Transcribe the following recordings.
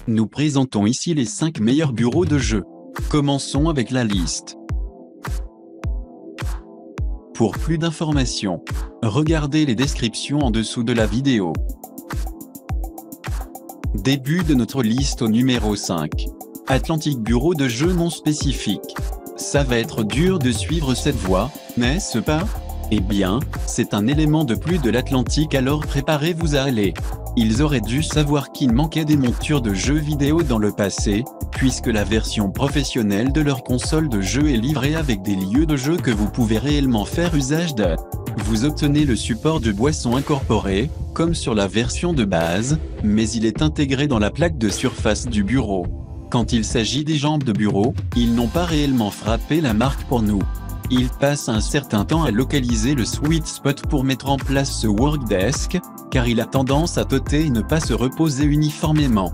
Nous présentons ici les 5 meilleurs bureaux de jeu. Commençons avec la liste. Pour plus d'informations, regardez les descriptions en dessous de la vidéo. Début de notre liste au numéro 5. Atlantic Bureau de jeu non spécifique. Ça va être dur de suivre cette voie, n'est-ce pas? Eh bien, c'est un élément de plus de l'Atlantic, alors préparez-vous à aller. Ils auraient dû savoir qu'il manquait des montures de jeux vidéo dans le passé, puisque la version professionnelle de leur console de jeu est livrée avec des lieux de jeu que vous pouvez réellement faire usage de. Vous obtenez le support de boissons incorporé, comme sur la version de base, mais il est intégré dans la plaque de surface du bureau. Quand il s'agit des jambes de bureau, ils n'ont pas réellement frappé la marque pour nous. Ils passent un certain temps à localiser le sweet spot pour mettre en place ce workdesk, car il a tendance à toter et ne pas se reposer uniformément.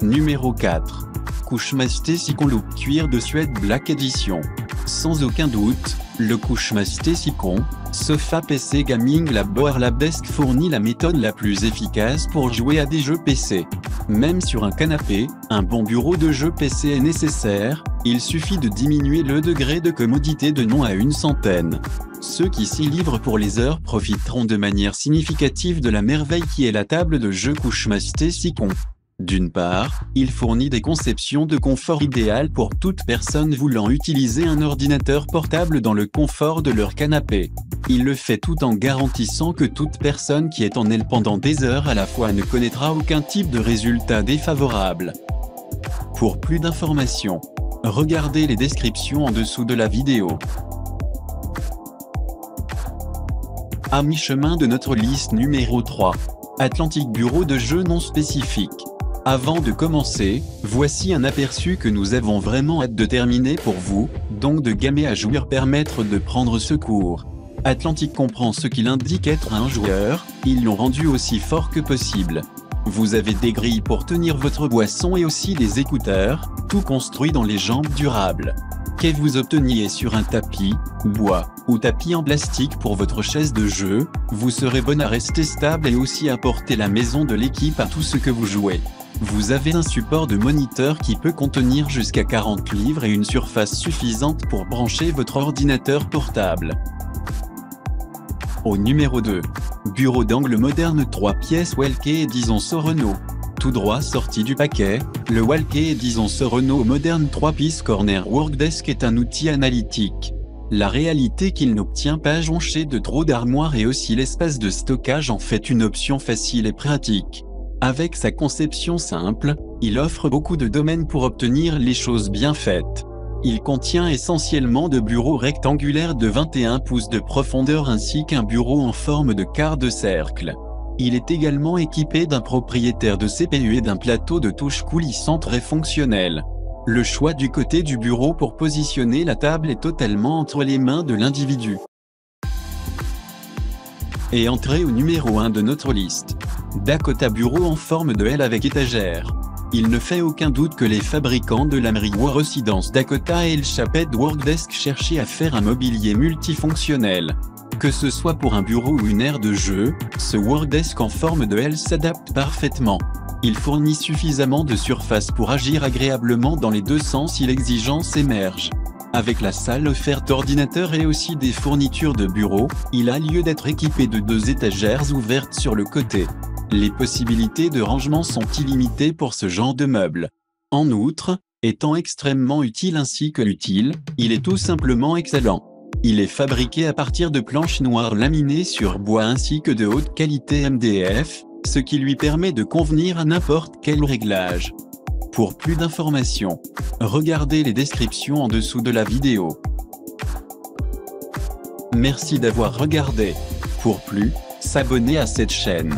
Numéro 4. Couchmasté Sicon Look Cuir de Suède Black Edition. Sans aucun doute, le Couchmasté Sicon, Sofa PC Gaming Lab Desk fournit la méthode la plus efficace pour jouer à des jeux PC. Même sur un canapé, un bon bureau de jeu PC est nécessaire, il suffit de diminuer le degré de commodité de non à une centaine. Ceux qui s'y livrent pour les heures profiteront de manière significative de la merveille qui est la table de jeu Couchmasté Sicon. D'une part, il fournit des conceptions de confort idéales pour toute personne voulant utiliser un ordinateur portable dans le confort de leur canapé. Il le fait tout en garantissant que toute personne qui est en elle pendant des heures à la fois ne connaîtra aucun type de résultat défavorable. Pour plus d'informations, regardez les descriptions en dessous de la vidéo. À mi-chemin de notre liste numéro 3. Atlantic Bureau de jeu non spécifique. Avant de commencer, voici un aperçu que nous avons vraiment hâte de terminer pour vous, donc de gamer à jouir permettre de prendre secours. Atlantic comprend ce qu'il indique être un joueur, ils l'ont rendu aussi fort que possible. Vous avez des grilles pour tenir votre boisson et aussi des écouteurs, tout construit dans les jambes durables. Que vous obteniez sur un tapis, bois, ou tapis en plastique pour votre chaise de jeu, vous serez bon à rester stable et aussi à porter la maison de l'équipe à tout ce que vous jouez. Vous avez un support de moniteur qui peut contenir jusqu'à 40 livres et une surface suffisante pour brancher votre ordinateur portable. Au numéro 2. Bureau d'angle moderne 3 pièces Walkey Edison Renault. Tout droit sorti du paquet, le Walkey Edison Renault moderne 3 pièces Corner Workdesk est un outil analytique. La réalité qu'il n'obtient pas jonché de trop d'armoires et aussi l'espace de stockage en fait une option facile et pratique. Avec sa conception simple, il offre beaucoup de domaines pour obtenir les choses bien faites. Il contient essentiellement de bureaux rectangulaires de 21 pouces de profondeur ainsi qu'un bureau en forme de quart de cercle. Il est également équipé d'un propriétaire de CPU et d'un plateau de touche coulissant très fonctionnel. Le choix du côté du bureau pour positionner la table est totalement entre les mains de l'individu. Et entrée au numéro 1 de notre liste. Dakota Bureau en forme de L avec étagère. Il ne fait aucun doute que les fabricants de la Meriwether Residence Dakota et le Chaped Workdesk cherchaient à faire un mobilier multifonctionnel. Que ce soit pour un bureau ou une aire de jeu, ce Workdesk en forme de L s'adapte parfaitement. Il fournit suffisamment de surface pour agir agréablement dans les deux sens si l'exigence émerge. Avec la salle offerte ordinateur et aussi des fournitures de bureau, il a lieu d'être équipé de 2 étagères ouvertes sur le côté. Les possibilités de rangement sont illimitées pour ce genre de meuble. En outre, étant extrêmement utile ainsi que utile, il est tout simplement excellent. Il est fabriqué à partir de planches noires laminées sur bois ainsi que de haute qualité MDF, ce qui lui permet de convenir à n'importe quel réglage. Pour plus d'informations, regardez les descriptions en dessous de la vidéo. Merci d'avoir regardé. Pour plus, s'abonner à cette chaîne.